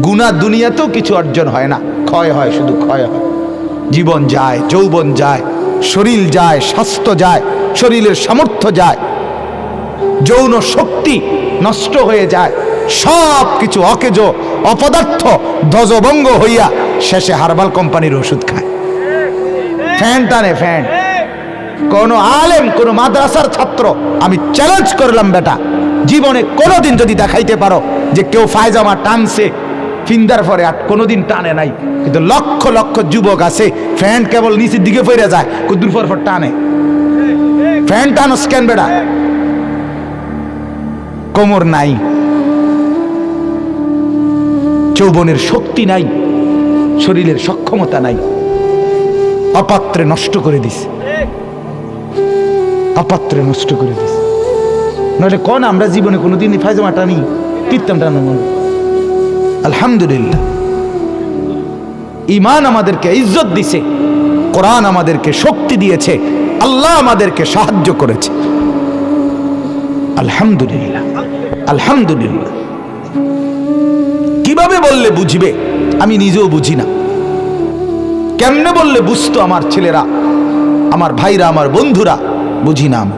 গুনাহ দুনিয়াতেও কিছু অর্জন হয় না, ক্ষয় হয়, শুধু ক্ষয় হয়। জীবন যায়, যৌবন যায়, শরীর যায়, স্বাস্থ্য যায়, শরীরের সামর্থ্য যায়, যৌন শক্তি নষ্ট হয়ে যায়, সব কিছু অকেজ অপদার্থ ধ্বজভঙ্গ হইয়া শেষে হার্বাল কোম্পানির ওষুধ খায়, ফ্যান টানে ফ্যান। কোন আলেম, কোন মাদ্রাসার ছাত্র, আমি চ্যালেঞ্জ করলাম বেটা, জীবনে কোনোদিন যদি দেখাইতে পারো যে কেউ ফায়জামা টানছে ফিন্দার পরে আর কোনোদিন টানে নাই, কিন্তু লক্ষ লক্ষ যুবক আছে ফ্যান কেবল নিচের দিকে ফিরে যায়, কুদ্দুর পর টানে। ফ্যান টানো স্ক্যান বেটা, কোমর নাই, যৌবনের শক্তি নাই, শরীরের সক্ষমতা নাই, অপাত্রে নষ্ট করে দিছে, অপাত্রে নষ্ট করে দিছে। নইলে কোন আমরা জীবনে কোনোদিন ফায়জামা টানি, টিপতাম টানো মনে। আলহামদুলিল্লাহ, ঈমান আমাদেরকে ইজ্জত দিছে, কোরআন আমাদেরকে শক্তি দিয়েছে, আল্লাহ আমাদেরকে সাহায্য করেছে। আলহামদুলিল্লাহ, আলহামদুলিল্লাহ। কিভাবে বললে বুঝবে? আমি নিজেও বুঝি না। কেমনে বললে বুঝতো আমার ছেলেরা, আমার ভাইরা, আমার বন্ধুরা? বুঝি না আমি।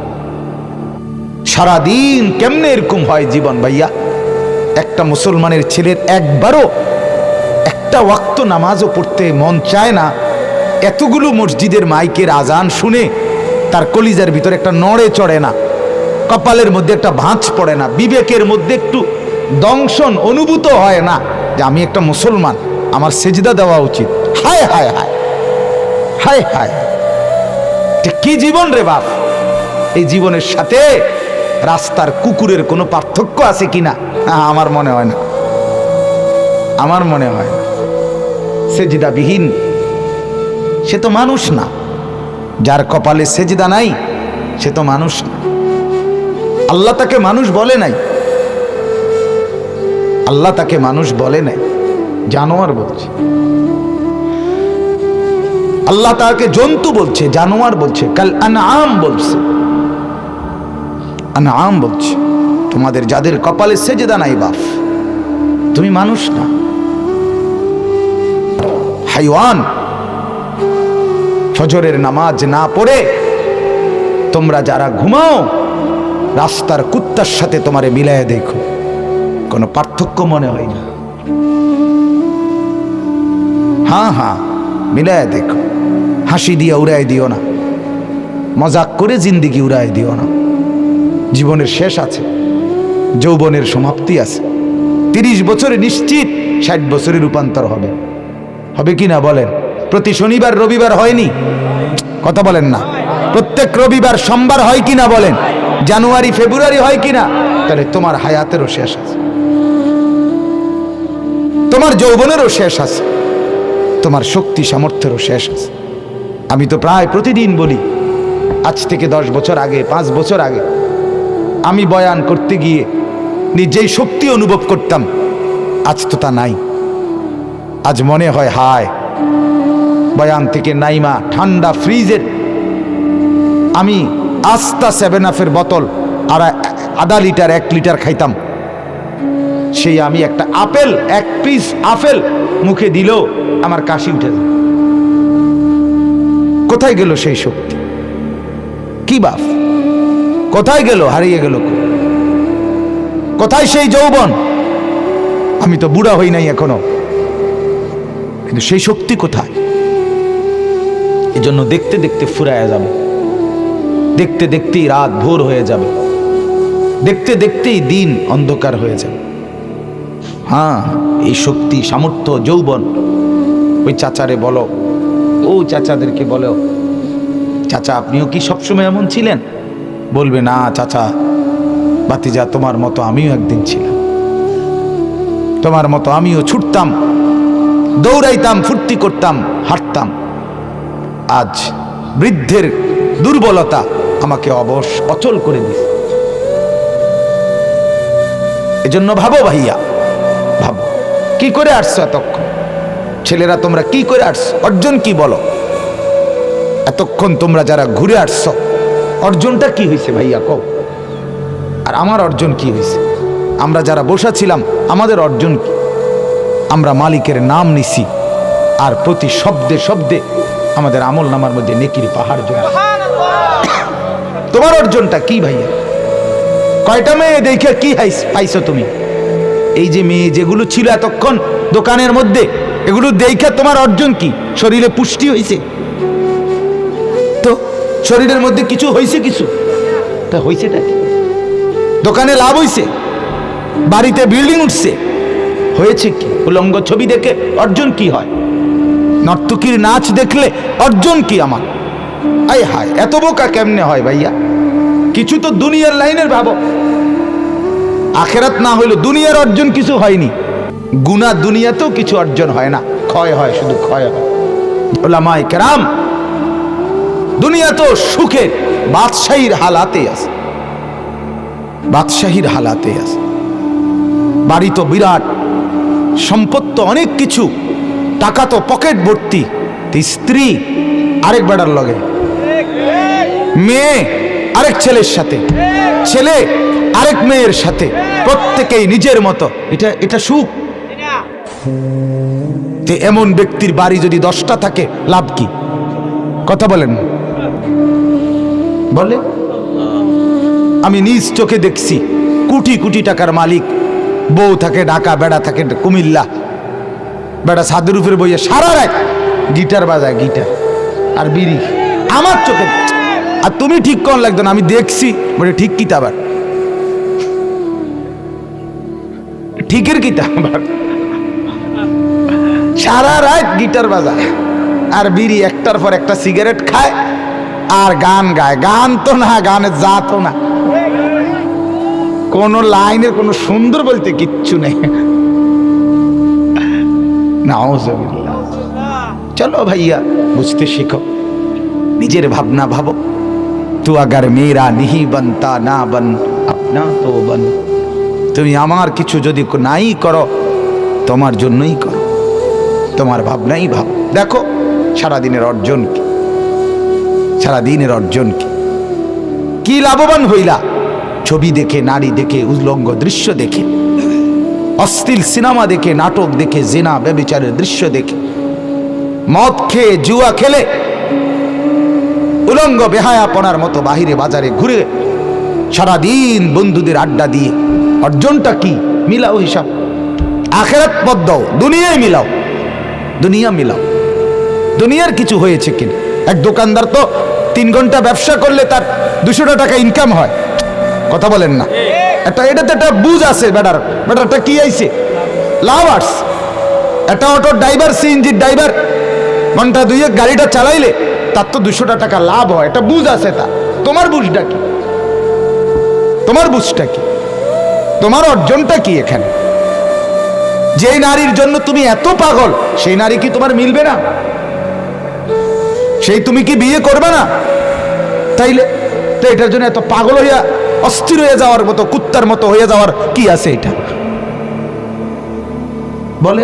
সারাদিন কেমনে এরকম হয় জীবন ভাইয়া? একটা মুসলমানের ছেলের একবারও একটা ওয়াক্ত নামাজও পড়তে মন চায় না। এতগুলো মসজিদের মাইকের আজান শুনে তার কলিজার ভিতরে একটা নড়ে চড়ে না, কপালের মধ্যে একটা ভাঁজ পড়ে না, বিবেকের মধ্যে একটু দংশন অনুভূত হয় না যে আমি একটা মুসলমান, আমার সেজদা দেওয়া উচিত। হায় হায় হায় হায় হায়, কি জীবন রে বাপ! এই জীবনের সাথে রাস্তার কুকুরের কোনো পার্থক্য আছে কিনা? আমার মনে হয় না, আমার মনে হয় না। সেজদাবিহীন সে তো মানুষ না, যার কপালে সেজদা নাই সে তো মানুষ না। আল্লাহ তাকে মানুষ বলে নাই, আল্লাহ তাকে মানুষ বলে নাই, জানোয়ার বলছে। আল্লাহ তাকে জন্তু বলছে, জানোয়ার বলছে, কাল আনআম বলছে, আনআম বলছে। তোমাদের যাদের কপালে সেজদা নাই বাপ, তুমি মানুষ না, হাইওয়ান। ফজরের নামাজ না পড়ে তোমরা যারা ঘুমাও, রাস্তার কুত্তার সাথে তোমারে মিলায় দেখো, কোনো পার্থক্য মনে হয় না। হ্যাঁ হ্যাঁ, মিলায় দেখো। হাসি দিয়ে উড়াই দিও না, মজাক করে জিন্দিগি উড়াই দিও না। জীবনের শেষ আছে, যৌবনের সমাপ্তি আছে। 30 বছরে নিশ্চিত 60 বছরে রূপান্তর হবে, হবে কি না বলেন? প্রতি শনিবার রবিবার হয়নি, কথা বলেন না? প্রত্যেক রবিবার সোমবার হয় কি না বলেন? জানুয়ারি ফেব্রুয়ারি হয় কি না? তাহলে তোমার হায়াতেরও শেষ আছে, তোমার যৌবনেরও শেষ আছে, তোমার শক্তি সামর্থ্যেরও শেষ আছে। আমি তো প্রায় প্রতিদিন বলি, আজ থেকে 10 বছর আগে, 5 বছর আগে আমি বয়ান করতে গিয়ে নিজেই শক্তি অনুভব করতাম, আজ তো তা নাই। আজ মনে হয় হায়, বয়ান থেকে নাইমা ঠান্ডা ফ্রিজের আমি আস্তা 7 আপের বোতল আর আধা লিটার 1 লিটার খাইতাম, সেই আমি একটা আপেল, 1 পিস আপেল মুখে দিলেও আমার কাশি উঠে যায়। কোথায় গেল সেই শক্তি? কি বাপ, কোথায় গেল? হারিয়ে গেল। কোথায় সেই যৌবন? আমি তো বুড়া হই নাই এখনো, কিন্তু সেই শক্তি কোথায়? এজন্য দেখতে দেখতে ফুরায়া যাবে, দেখতে দেখতেই রাত ভোর হয়ে যাবে, দেখতে দেখতেই দিন অন্ধকার হয়ে যাবে। হ্যাঁ, এই শক্তি সামর্থ্য যৌবন, ওই চাচারে বলো, ও চাচাদেরকে বলো, চাচা আপনিও কি সবসময় এমন ছিলেন? বলবে না চাচা, বাতিজা তোমার মতো আমিও একদিন ছিলাম, তোমার মতো আমিও ছুটতাম, দৌড়াইতাম, ফুর্তি করতাম, হাঁটতাম। আজ বৃদ্ধের দুর্বলতা আমাকে অচল করে দিছে। এজন্য ভাবো ভাইয়া, ভাবো কি করে আসছো এতক্ষণ? ছেলেরা তোমরা কি করে আসছো? অর্জন কি বলো? এতক্ষণ তোমরা যারা ঘুরে আসছো, অর্জনটা কি হয়েছে ভাইয়া কও? আর আমার অর্জন কি হয়েছে? আমরা যারা বসা ছিলাম, আমাদের অর্জন কি? আমরা মালিকের নাম নিছি, আর প্রতি শব্দে শব্দে আমাদের আমল নামার মধ্যে নেকির পাহাড় জমে। তোমার অর্জনটা কি ভাইয়া? কয়টা মেয়ে দেখে কি পাইছো তুমি? এই যে মেয়ে যেগুলো ছিল এতক্ষণ দোকানের মধ্যে, এগুলো দেখে তোমার অর্জন কি? শরীরে পুষ্টি হয়েছে তো? শরীরের মধ্যে কিছু হয়েছে? কিছু তা হয়েছেটা কি? দোকানে লাভ হয়েছে, বাড়িতে বিল্ডিং উঠছে, হয়েছে কি? উলঙ্গ ছবি দেখে অর্জন কি হয়? নর্তকীর নাচ দেখলে অর্জন কি আমার? আয় হায়, এত বোকা কেমনে হয় ভাইয়া? কিছু তো দুনিয়ার লাইনের ভাবো, আখেরাত না হইলো দুনিয়ার অর্জন কিছু হয়নি। গুনাহ দুনিয়াতেও কিছু অর্জন হয় না, ক্ষয় হয়, শুধু ক্ষয় হয়। উলামায়ে কেরাম দুনিয়া তো সুখের বাদশাহীর হালাতে আছে, বাদশাহীর হালাতে আছে। বাড়ি তো বিরাট, সম্পদ তো অনেক কিছু, টাকা তো পকেট ভর্তি, স্ত্রী আরেক বেড়ার লগে, মেয়ে আরেক ছেলের সাথে, ছেলে আরেক মেয়ের সাথে, প্রত্যেকেই নিজের মতো। এটা সুখ? যে এমন ব্যক্তির বাড়ি যদি 10টা থাকে লাভ কি? কথা বলেন, বলে। আমি নিজ চোখে দেখছি, কোটি কোটি টাকার মালিক, বউ থাকে ঢাকা, বেড়া থাকে কুমিল্লা, বেড়া ছাদের উপরে বইয়ে সারা রাত গিটার বাজায়, গিটার আর বিড়ি, আমার চোখে। আর তুমি ঠিক কোন লাগতো না, আমি দেখছি বলে ঠিক কি তা? আবার ঠিকের কি তা? আবার সারা রাত গিটার বাজায় আর বিড়ি, একটার পর একটা সিগারেট খায় আর গান গায়। গান তো না, গানের জাতও না, কোন লাইনের কোন সুন্দর বলতে কিচ্ছু নেই। নাউজুবিল্লাহ। চলো ভাইয়া, বুঝতে শিখো, নিজের ভাবনা ভাবো। তু আগার মেরা নিহি বনতা না বন আপনা তো বন। তুমি আমার কিছু যদি নাই করো, তোমার জন্যই করো, তোমার ভাবনাই ভাব। দেখো সারাদিনের অর্জন কি, সারাদিনের অর্জন কি? কি লাভবান হইলা? ছবি দেখে, নারী দেখে, উলঙ্গ দৃশ্য দেখে, অশ্লীল সিনেমা দেখে, নাটক দেখে, জিনা ব্যভিচারের দৃশ্য দেখে, মদ খেয়ে, জুয়া খেলে, উলঙ্গ বেহায়াপনার মতো বাহিরে বাজারে ঘুরে সারাদিন বন্ধুদের আড্ডা দিয়ে অর্জনটা কি? মিলাও হিসাব, আখেরাত পথ দাও, দুনিয়ায় মিলাও, দুনিয়া মিলাও। দুনিয়ার কিছু হয়েছে কিনা? এক দোকানদার তো 3 ঘন্টা ব্যবসা করলে তার 200 টাকা ইনকাম হয়। কথা বলেন না? এটাতে একটা বুঝ আছে, বেটারটা কি আইছে? লাভ আসছে। একটা অটো ড্রাইভার, সিএনজির ড্রাইভার ঘন্টা 2 গাড়িটা চালাইলে তার তো 200 টাকা লাভ হয়, এটা বুঝ আছে তা। তোমার বুঝটা কি? তোমার বুঝটা কি? তোমার অর্জনটা কি এখানে? যেই নারীর জন্য তুমি এত পাগল, সেই নারী কি তোমার মিলবে না? সেই তুমি কি বিয়ে করবে না? তাইলে তো এটার জন্য এত পাগল হইয়া অস্থির হয়ে যাওয়ার মতো, কুত্তার মতো হয়ে যাওয়ার কি আছে? এটা বলে,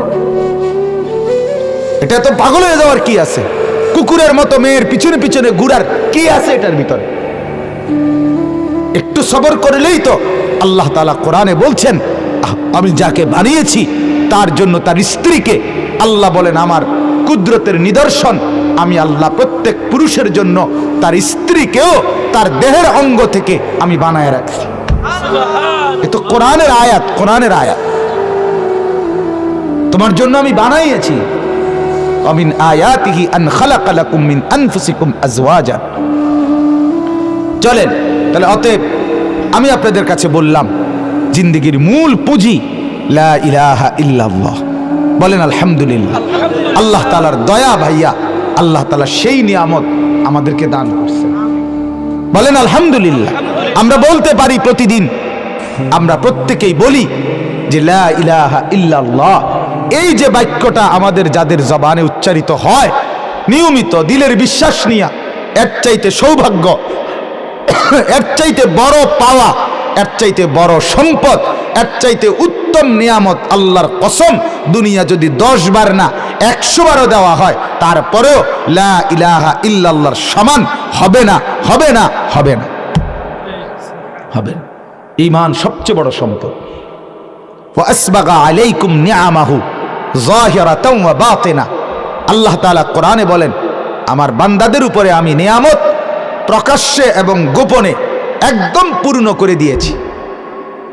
এটা এত পাগল হয়ে যাওয়ার কি আছে? কুকুরের মতো মেয়ের পিছনে পিছনে ঘুরার কি আছে এটার ভিতরে? একটু সবর করলেই তো। আল্লাহ তাআলা কোরআনে বলছেন, আমি যাকে বানিয়েছি তার জন্য তার স্ত্রীকে, আল্লাহ বলেন আমার কুদরতের নিদর্শন, আমি আল্লাহ প্রত্যেক পুরুষের জন্য তার স্ত্রীকেও তার দেহের অঙ্গ থেকে আমি বানায় রাখছি। এ তো কোরআনের আয়াত, কোরআনের আয়াত। তোমার জন্য আমি বানাইয়েছি। আমিন আয়াতিহি আন খালাকা লাকুম মিন আনফুসিকুম আজওয়াজা। চলেন তাহলে, অতএব আমি আপনাদের কাছে বললাম, জিন্দেগির মূল পুঁজি লা ইলাহা ইল্লাল্লাহ। বলেন আলহামদুলিল্লাহ। আল্লাহ তাআলার দয়া ভাইয়া, আল্লাহ তাআলা সেই নিয়ামত আমাদেরকে দান করছে। বলেন আলহামদুলিল্লাহ। আমরা বলতে পারি প্রতিদিন, আমরা প্রত্যেকেই বলি যে লা ইলাহা ইল্লাল্লাহ। এই যে বাক্যটা আমাদের যাদের জবানে উচ্চারিত হয় নিয়মিত, দিলের বিশ্বাস নিয়া, এর চাইতে সৌভাগ্য, এর চাইতে বড় পাওয়া, এর চাইতে বড় সম্পদ, এর চাইতে উত্তম নিয়ামত, আল্লাহর কসম, দুনিয়া যদি 10 বার না 100 বারও দেওয়া হয়, তারপরেও লা ইলাহা ইল্লাল্লাহর সমান হবে না, হবে না, হবে না, হবে না। ঈমান সবচেয়ে বড় সম্পদ। ওয়া আসবাগা আলাইকুম নিআমাহু, যাহিরাতাও ওয়া বাতিনা। আল্লাহ তাআলা কোরআনে বলেন, আমার বান্দাদের উপরে আমি নিয়ামত প্রকাশ্যে এবং গোপনে একদম পূর্ণ করে দিয়েছি,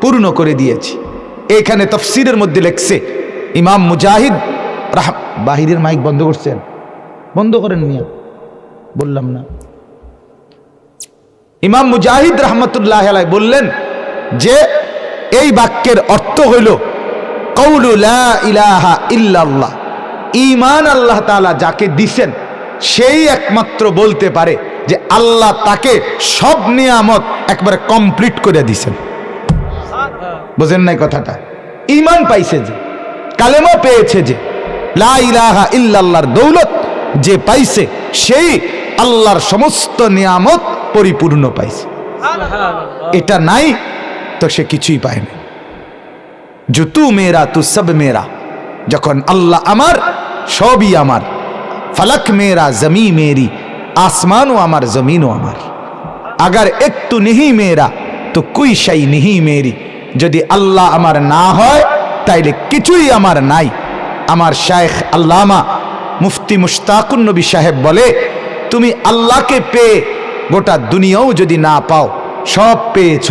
পূর্ণ করে দিয়েছি। এখানে তাফসীরের মধ্যে লেখছে ইমাম মুজাহিদ বাহিরের মাইক বন্ধ করছেন, বন্ধ করেন মিয়া, বললাম না। ইমাম মুজাহিদ রাহমাতুল্লাহ আলাইহি বললেন যে এই বাক্যের অর্থ হইল কওলু লা ইলাহা ইল্লাল্লাহ। ঈমান আল্লাহ তাআলা যাকে দিবেন সেই একমাত্র বলতে পারে যে আল্লাহ তাকে সব নিয়ামত একবারে কমপ্লিট করে দিবেন। বুঝেন নাই কথাটা? ঈমান পাইছে যে, কালেমা পেয়েছে যে, লা ইলাহা ইল্লাল্লাহর দৌলত যে পাইছে সেই আল্লাহর সমস্ত নিয়ামত পরিপূর্ণ পাইছে। এটা নাই তো সে কিছুই পায় না। जो तू मेरा तू सब मेरा, যখন আল্লাহ আমার সবই আমার, ফলক মেরা জমি মেরি, আসমানও আমার জমিনও আমার, अगर एक तू नहीं मेरा तो कोई शै नहीं मेरी। যদি আল্লাহ আমার না হয় তাইলে কিছুই আমার নাই। আমার শায়েখ আল্লামা মুফতি মুশতাকুন নবী সাহেব বলে, তুমি আল্লাহকে পেয়ে গোটা দুনিয়াও যদি না পাও সব পেয়েছ,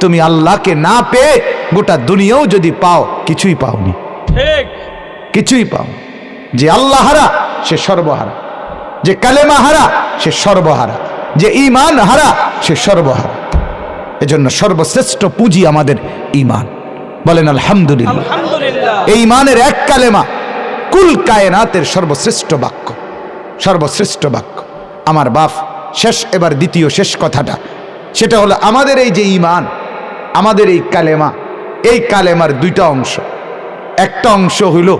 তুমি আল্লাহকে না পেয়ে গোটা দুনিয়াও যদি পাও কিছুই পাওনি, ঠিক কিছুই পাও। যে আল্লাহ হারা সে সর্বহারা, যে কালেমা হারা সে সর্বহারা, যে ঈমান হারা সে সর্বহারা। এজন্য সর্বশ্রেষ্ঠ পুঁজি আমাদের ঈমান। বলেন আলহামদুলিল্লাহ। এই ঈমানের এক কালেমা কুল কায়নাতের সর্বশ্রেষ্ঠ বাক্য, সর্বশ্রেষ্ঠ বাক্য। আমার বাপ শেষ, এবার দ্বিতীয় শেষ কথাটা, সেটা হলো আমাদের এই যে ঈমান, আমাদের এই কালেমা, এই কালেমার দুইটা অংশ। একটা অংশ হইল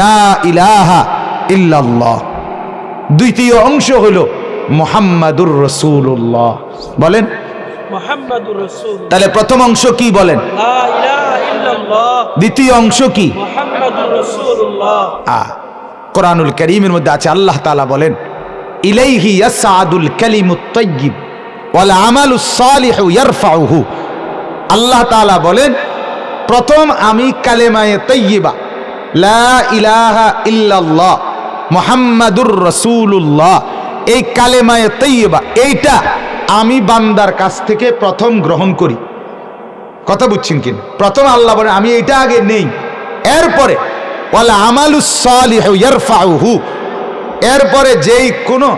লা ইলাহা ইল্লাল্লাহ, দ্বিতীয় অংশ হইল মুহাম্মাদুর রাসূলুল্লাহ। বলেন মুহাম্মাদুর রাসূলুল্লাহ। তাহলে প্রথম অংশ কি বলেন? লা ইলাহা ইল্লাল্লাহ। দ্বিতীয় অংশ কি? মুহাম্মাদুর রাসূলুল্লাহ। কোরআনুল কারীমের মধ্যে আছে, আল্লাহ তাআলা বলেন ইলাইহি ইয়াসআদুল কালিমুত তাইয়্যিব ওয়াল আমালুস সালিহু ইয়ারফাউহু। আল্লাহ তাআলা বলেন প্রথম আমি কালেমায়ে তাইয়্যিবা লা ইলাহা ইল্লাল্লাহ মুহাম্মাদুর রাসূলুল্লাহ, এই কালেমায়ে তাইয়্যিবা এইটা আমি বান্দার কাছ থেকে প্রথম গ্রহণ করি। কথা বুঝছেন কিনা? প্রথম আল্লাহ বলেন আমি এইটা আগে নেই, এরপরে ওয়াল আমালুস সালিহু ইয়ারফাউহু, এরপরে যেই কোনো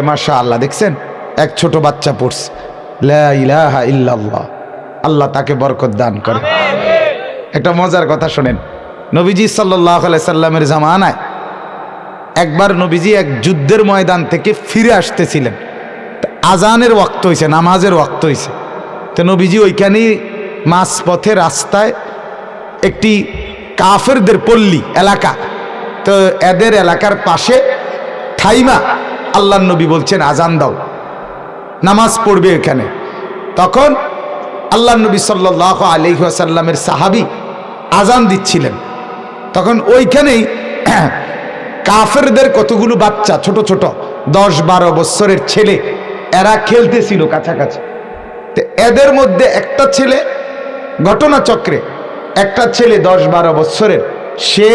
মাশাআল্লাহ দেখছেন এক ছোট বাচ্চা পড়ছে লা ইলাহা ইল্লাল্লাহ, আল্লাহ তাকে বরকত দান করে। একটা মজার কথা শোনেন, নবীজি সাল্লাল্লাহু আলাইহি সাল্লামের জামানায় একবার নবীজি এক যুদ্ধের ময়দান থেকে ফিরে আসতেছিলেন, আজানের ওয়াক্ত হয়েছে, নামাজের ওয়াক্ত হয়েছে। তো নবীজি ওইখানেই মাঝপথে রাস্তায় একটি কাফেরদের পল্লী এলাকা, তো এদের এলাকার পাশে থাইমা আল্লাহর নবী বলছেন আজান দাও, নামাজ পড়বে এখানে। তখন আল্লাহর নবী সাল্লাল্লাহু আলাইহি ওয়াসাল্লামের সাহাবী আজান দিচ্ছিলেন, তখন ওইখানেই কাফেরদের কতগুলো বাচ্চা ছোট ছোট 10-12 বছরের ছেলে এরা খেলতেছিল কাছাকাছি। তো এদের মধ্যে একটা ছেলে, ঘটনাচক্রে একটা ছেলে 10-12 বছরের, সে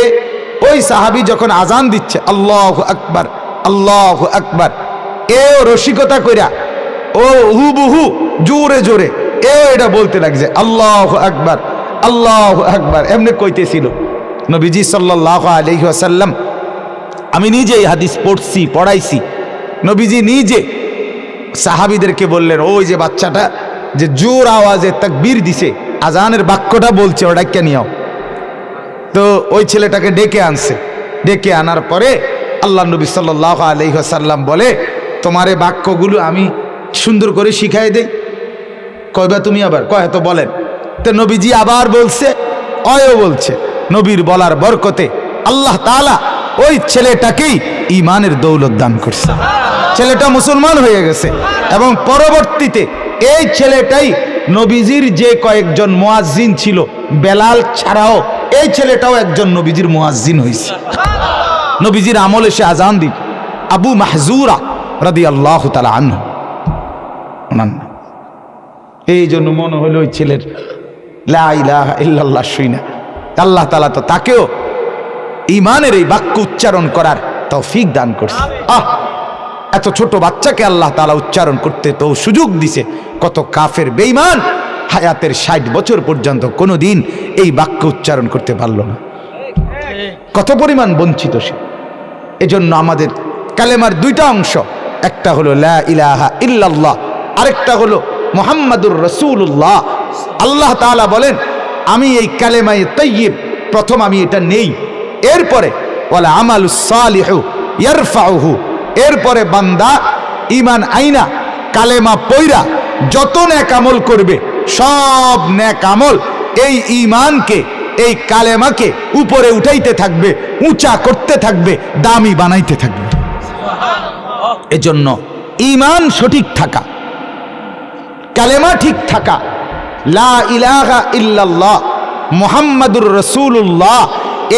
ওই সাহাবী যখন আজান দিচ্ছে আল্লাহু আকবার আল্লাহু আকবার, এও রসিকতা কইরা ও হুবহু জোরে জোরে এও এটা বলতে লাগছে আল্লাহু আকবার আল্লাহু আকবার, এমনি কইতেছিল। নবীজি সাল্লাল্লাহু আলাইহি ওয়াসাল্লাম, আমি নিজে এই হাদিস পড়ছি, পড়াইছি, নবীজি নিজে সাহাবীদেরকে বললেন ওই যে বাচ্চাটা যে জোর আওয়াজে তাকবীর দিছে, আজানের বাক্যটা বলছে, ওটা কে নিও। তো ওই ছেলেটাকে ডেকে আনছে, ডেকে আনার পরে আল্লাহ নবী সাল্লাল্লাহু আলাইহি ওয়াসাল্লাম বলে তোমার এই বাক্যগুলো আমি সুন্দর করে শিখাই দেই। কয়বা তুমি আবার কয় তো বলেন। তো নবীজি আবার বলছে, অয়ও বলছে। নবীর বলার বরকতে আল্লাহ তাআলা ওই ছেলেটাকেই ঈমানের দৌলত দান করছে, ছেলেটা মুসলমান হয়ে গেছে। এবং পরবর্তীতে এই ছেলেটাই নবীজির যে কয়েকজন মুয়াজ্জিন ছিল, বেলাল ছাড়াও এই ছেলেটাও একজন নবীজির মুয়াজ্জিন হয়েছে, নবীজির আমলে সে আজান দিত। আবু মাহজুরা রাদিয়াল্লাহু তাআলা আনহু, এই জন্য মনে হলো ওই ছেলের লা ইলাহা ইল্লাল্লাহ শুইনা আল্লাহ তাআলা তো তাকেও ঈমানের এই বাক্য উচ্চারণ করার তৌফিক দান করছে। এত ছোট বাচ্চাকে আল্লাহ তাআলা উচ্চারণ করতে তো সুযোগ দিছে। কত কাফের বেঈমান হায়াতের 60 বছর পর্যন্ত কোনোদিন এই বাক্য উচ্চারণ করতে পারল না। কত পরিমাণ বঞ্চিত সে। এজন্য আমাদের কালেমার দুইটা অংশ, একটা হলো লা ইলাহা ইল্লাল্লাহ, আরেকটা হলো মুহাম্মাদুর রাসূলুল্লাহ। আল্লাহ তাআলা বলেন আমি এই কালেমায়ে তাইয়্যিব প্রথম আমি এটা নেই, এরপরে ওয়ালা আমালুস সালিহু ইয়ারফাউহু, এরপরে বান্দা ঈমান আইনা কালেমা পয়রা যত নেক আমল করবে সব নেক আমল এই ঈমানকে এই কালেমাকে উপরে উঠাইতে থাকবে, উঁচা করতে থাকবে, দামি বানাইতে থাকবে। এজন্য ঈমান সঠিক থাকা, কালেমা ঠিক থাকা, লা ইলাহা ইল্লাল্লাহ মুহাম্মাদুর রাসূলুল্লাহ,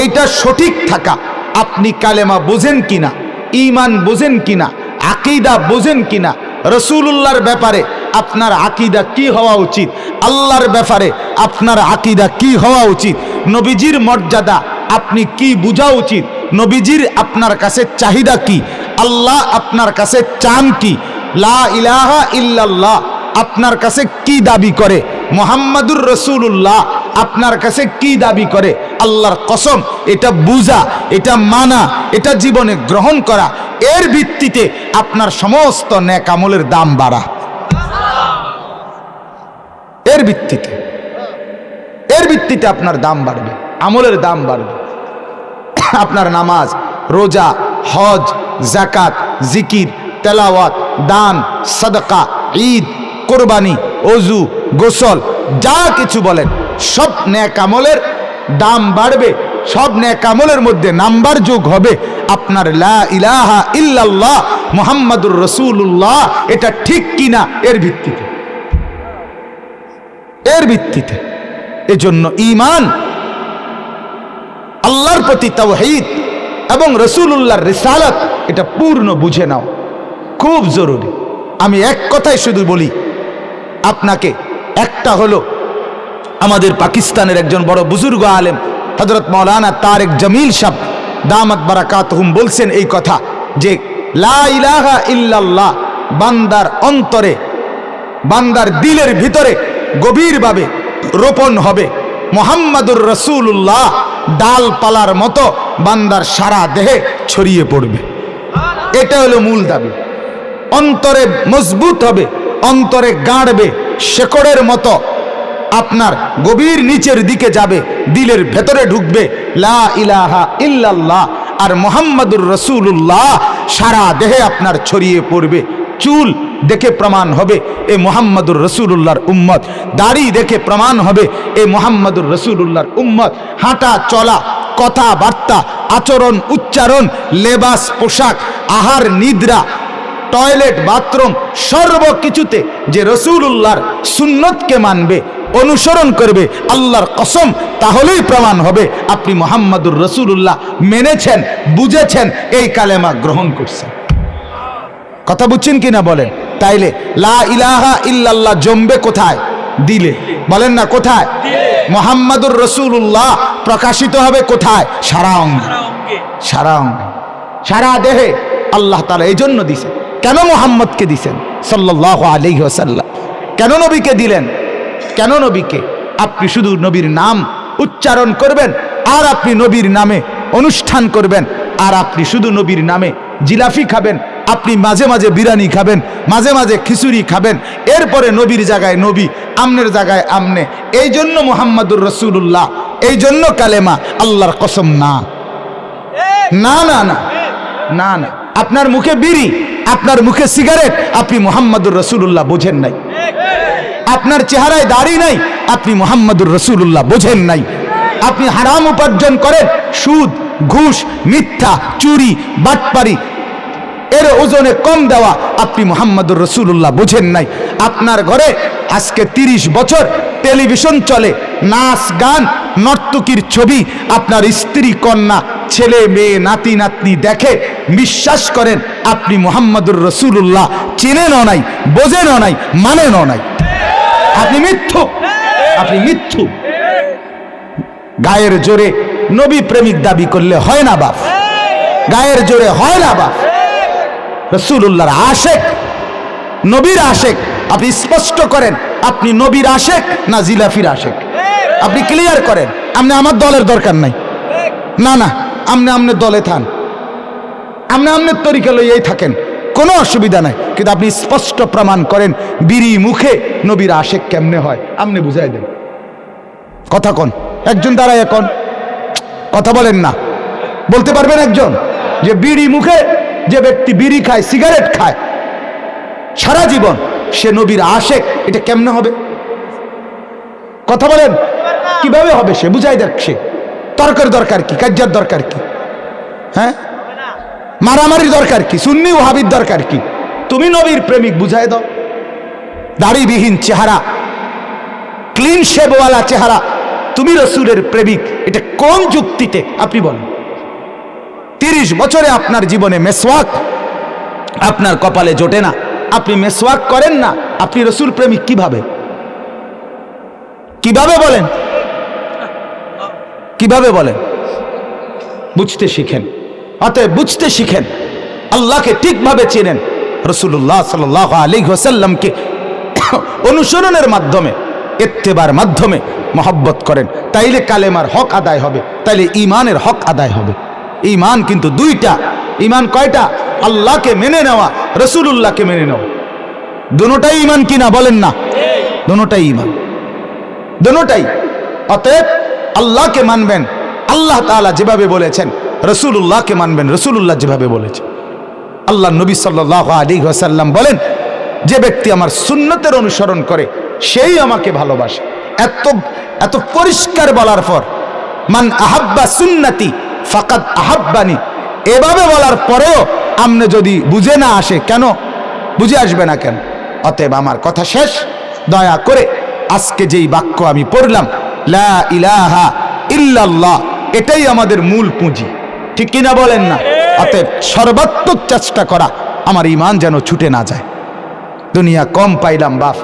এইটা সঠিক থাকা। আপনি কালেমা বোঝেন কিনা, ঈমান বোঝেন কিনা, আকীদা বোঝেন কিনা, রাসূলুল্লাহর ব্যাপারে আপনার আকীদা কি হওয়া উচিত, আল্লাহর ব্যাপারে আপনার আকীদা কি হওয়া উচিত, নবীজির মর্যাদা আপনি কি বুঝা উচিত, নবীজির আপনার কাছে চাহিদা কি, আল্লাহ আপনার কাছে চান কি, লা ইলাহা ইল্লাল্লাহ আপনার কাছে কি দাবি করে, মুহাম্মাদুর রাসূলুল্লাহ আপনার কাছে কি দাবি করে, আল্লাহর কসম এটা বুঝা, এটা মানা, এটা জীবনে গ্রহণ করা, এর ভিত্তিতে আপনার সমস্ত নেক আমলের দাম বাড়া। এর ভিত্তিতে আপনার দাম বাড়বে, আমলের দাম বাড়বে। আপনার নামাজ, রোজা, হজ, যাকাত, জিকির, তেলাওয়াত, দান, সাদকা, ঈদ, কোরবানি, ওযু, গোসল, যা কিছু বলেন সব নেক আমলের দাম বাড়বে। সব নেক আমলের মধ্যে নাম্বার যোগ হবে আপনার লা ইলাহা ইল্লাল্লাহ মুহাম্মাদুর রাসূলুল্লাহ, এটা ঠিক কিনা এর ভিত্তিতে। এজন্য ঈমান, আল্লাহর প্রতি তাওহীদ এবং রাসূলুল্লাহর রিসালাত এটা পূর্ণ বুঝে নাও, খুব জরুরি। আমি এক কথাই শুধু বলি আপনাকে, একটা হলো আমাদের পাকিস্তানের একজন বড় বুজুর্গ আলেম হযরত মাওলানা তারেক জামিল সাহেব দামাত বারাকাতুহুম বলছেন এই কথা যে লা ইলাহা ইল্লাল্লাহ বান্দার অন্তরে, বান্দার দিলের ভিতরে গভীরভাবে রোপণ হবে, মুহাম্মাদুর রাসূলুল্লাহ ডালপালার মতো বান্দার সারা দেহে ছড়িয়ে পড়বে। এটা হলো মূল দাবি। অন্তরে মজবুত হবে, অন্তরে গাড়বে, শেকড়ের মতো আপনার গভীর নিচের দিকে যাবে, দিলের ভেতরে ঢুকবে লা ইলাহা ইল্লাল্লাহ আর মুহাম্মাদুর রাসূলুল্লাহ সারা দেহে আপনার ছড়িয়ে পড়বে। চুল দেখে প্রমাণ হবে এ মুহাম্মাদুর রাসূলুল্লাহর উম্মত, দাড়ি দেখে প্রমাণ হবে এ মুহাম্মাদুর রাসূলুল্লাহর উম্মত, হাঁটা চলা, কথাবার্তা, আচরণ, উচ্চারণ, লেবাস, পোশাক, আহার, নিদ্রা, টয়লেট, বাথরুম, সর্বকিছুতে যে রাসূলুল্লাহর সুন্নতকে মানবে, অনুসরণ করবে, আল্লাহর কসম তাহলেই প্রমাণ হবে আপনি মুহাম্মাদুর রাসূলুল্লাহ মেনেছেন, বুঝেছেন, এই কালেমা গ্রহণ করছেন। কথা বুঝছেন কিনা বলেন? তাইলে লা ইলাহা ইল্লাল্লাহ জমবে কোথায়? দিলে। বলেন না কোথায়? মুহাম্মাদুর রাসূলুল্লাহ প্রকাশিত হবে কোথায়? সারা অঙ্গে, সারা অঙ্গে, সারা দেহে। আল্লাহ তাআলা এই জন্য দিছেন। কেন মুহাম্মদকে দিছেন সাল্লাল্লাহু আলাইহি ওয়াসাল্লাম? কেন নবীকে দিলেন? কেন নবীকে? আপনি শুধু নবীর নাম উচ্চারণ করবেন আর আপনি নবীর নামে অনুষ্ঠান করবেন, আর আপনি শুধু নবীর নামে জিলাফি খাবেন, আপনি মাঝে মাঝে বিরিয়ানি খাবেন, মাঝে মাঝে খিচুড়ি খাবেন, এরপরে নবীর জায়গায় নবী, আমনের জায়গায় আমনে। এই জন্য মুহাম্মাদুর রাসূলুল্লাহ, এই জন্য কালেমা। আল্লাহর কসম না, না না না না না। আপনার মুখে বিড়ি, আপনার মুখে সিগারেট, আপনি মুহাম্মাদুর রাসূলুল্লাহ বোঝেন নাই। আপনার চেহারায় দাড়ি নাই, আপনি মুহাম্মাদুর রাসূলুল্লাহ বোঝেন নাই। আপনি হারাম উপার্জন করেন, সুদ, ঘুষ, মিথ্যা, চুরি, বাটপারি, এর ওজনে কম দেওয়া, আপনি মুহাম্মাদুর রাসূলুল্লাহ বোঝেন নাই। আপনার ঘরে আজকে 30 বছর টেলিভিশন চলে, নাচ গান, নর্তকীর ছবি, আপনার স্ত্রী, কন্যা, ছেলে মেয়ে, নাতি নাতনি দেখে, বিশ্বাস করেন আপনি মুহাম্মাদুর রাসূলুল্লাহ চেনেনও নাই, বোঝেনও নাই, মানেনও নাই। আপনি মিথ্যুক, আপনি মিথ্যুক। গায়ের জোরে নবী প্রেমিক দাবি করলে হয় না বাপ, গায়ের জোরে হয় না বাপ। রাসূলুল্লাহর আশেক, নবীর আশেক। আপনি স্পষ্ট করেন আপনি নবীর আশেক না জিলাফির আশেক, আপনি ক্লিয়ার করেন। আপনি আমার দলের দরকার নাই, না না, আপনি আমনের দলে থান, আপনি আমনের তরিকা লইয়াই থাকেন, কোনো অসুবিধা নাই। কিন্তু আপনি স্পষ্ট প্রমাণ করেন বিড়ি মুখে নবীর আশেক কেমনে হয়, আপনি বুঝাই দেন। কথা কোন একজন দাঁড়ায়, এখন কথা বলেন না, বলতে পারবেন একজন যে বিড়ি মুখে যে ব্যক্তি বিড়ি খায়, সিগারেট খায় সারা জীবন, সে নবীর আশেক, এটা কেমনে হবে? কথা বলেন, কিভাবে হবে? সে বুঝাই দেখ। সে তর্কের দরকার কি, কাজ্জার দরকার কি, হ্যাঁ মারামারির দরকার কি, সুন্নি ওয়াহাবির দরকার কি? তুমি নবীর প্রেমিক, বুঝাই দাও। দাড়িবিহীন চেহারা, ক্লিন শেভওয়ালা চেহারা, তুমি রসুলের প্রেমিক, এটা কোন যুক্তিতে আপনি বলেন? 30 বছরে আপনার জীবনে মেসওয়াক আপনার কপালে জোটে না, আপনি মেসওয়াক করেন না, আপনি রসুল প্রেমিক কিভাবে? কিভাবে বলেন, কিভাবে বলেন? বুঝতে শিখেন, অতএব বুঝতে শিখেন, আল্লাহকে ঠিকভাবে চেনেন, রাসূলুল্লাহ সাল্লাল্লাহু আলাইহি ওয়াসাল্লামকে অনুসরণের মাধ্যমে, ইত্তেবার মাধ্যমে মহব্বত করেন, তাইলে কালেমার হক আদায় হবে, তাইলে ঈমানের হক আদায় হবে। ঈমান কিন্তু দুইটা। ঈমান কয়টা? আল্লাহকে মেনে নেওয়া, রাসূলুল্লাহকে মেনে নেওয়া। দুটোটাই ঈমান কিনা বলেন না? দুটোটাই ঈমান, দুটোটাই। অতএব আল্লাহকে মানবেন আল্লাহ তাআলা যেভাবে বলেছেন, রাসূলুল্লাহকে মানবেন রাসূলুল্লাহ যেভাবে বলেছেন। আল্লাহ নবী সাল্লাল্লাহু আলাইহি ওয়াসাল্লাম বলেন, যে ব্যক্তি আমার সুন্নতের অনুসরণ করে সেই আমাকে ভালোবাসে। এত এত পরিষ্কার বলার পর, মান আহাব্বা সুন্নতি ফাকাদ আহাব্বানি, এভাবে বলার পরেও আমনে যদি বুঝে না আসে, কেন বুঝে আসবে না কেন? অতএব আমার কথা শেষ, দয়া করে আজকে যেই বাক্য আমি পড়লাম, লা ইলাহা ইল্লাল্লাহ, এটাই আমাদের মূল পুঁজি, ঠিক কিনা বলেন না? অতএব সর্বাত্মক চেষ্টা করা, আমার ঈমান যেন ছুটে না যায়। দুনিয়া কম পাইলাম বাপ,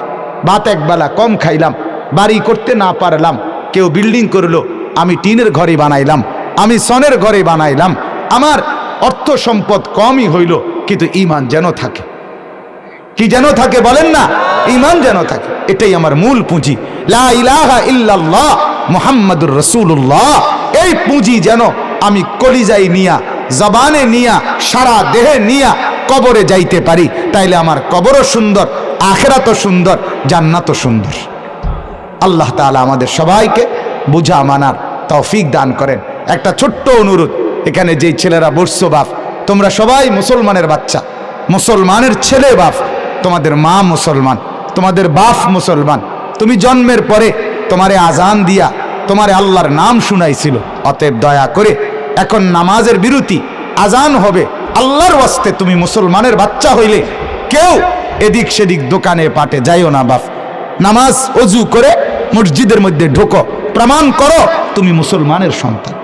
ভাত একবেলা কম খাইলাম, বাড়ি করতে না পারলাম, কেউ বিল্ডিং করলো, আমি টিনের ঘরে বানাইলাম, আমি সনের ঘরে বানাইলাম, আমার অর্থ সম্পদ কমই হইল, কিন্তু ঈমান যেন থাকে। কি যেন থাকে বলেন না? ঈমান যেন থাকে, এটাই আমার মূল পুঁজি। লা ইলাহা ইল্লাল্লাহ মুহাম্মাদুর রাসূলুল্লাহ, এই পুঁজি যেন আমি কলিজায় নিয়া, জবানে নিয়া, সারা দেহে নিয়া কবরে যাইতে পারি, তাইলে আমার কবরও সুন্দর, আখিরাতও সুন্দর, জান্নাতও সুন্দর। আল্লাহ তাআলা আমাদের সবাইকে বুঝা মানার তৌফিক দান করেন। একটা ছোট্ট অনুরোধ, এখানে যেই ছেলেরা বসছো বাপ, তোমরা সবাই মুসলমানের বাচ্চা, মুসলমানের ছেলে বাপ, তোমাদের মা মুসলমান, তোমাদের বাপ মুসলমান, তুমি জন্মের পরে তোমারে আজান দিয়া তোমারে আল্লাহর নাম শুনাইছিল। অতএব দয়া করে এখন নামাজের বিরতি, আজান হবে, আল্লাহর ওয়াস্তে তুমি মুসলমানের বাচ্চা হইলে কেউ এদিক সেদিক দোকানে পাটে যাইও না বাপ। নামাজ অজু করে মসজিদের মধ্যে ঢোকো, প্রমাণ করো তুমি মুসলমানের সন্তান।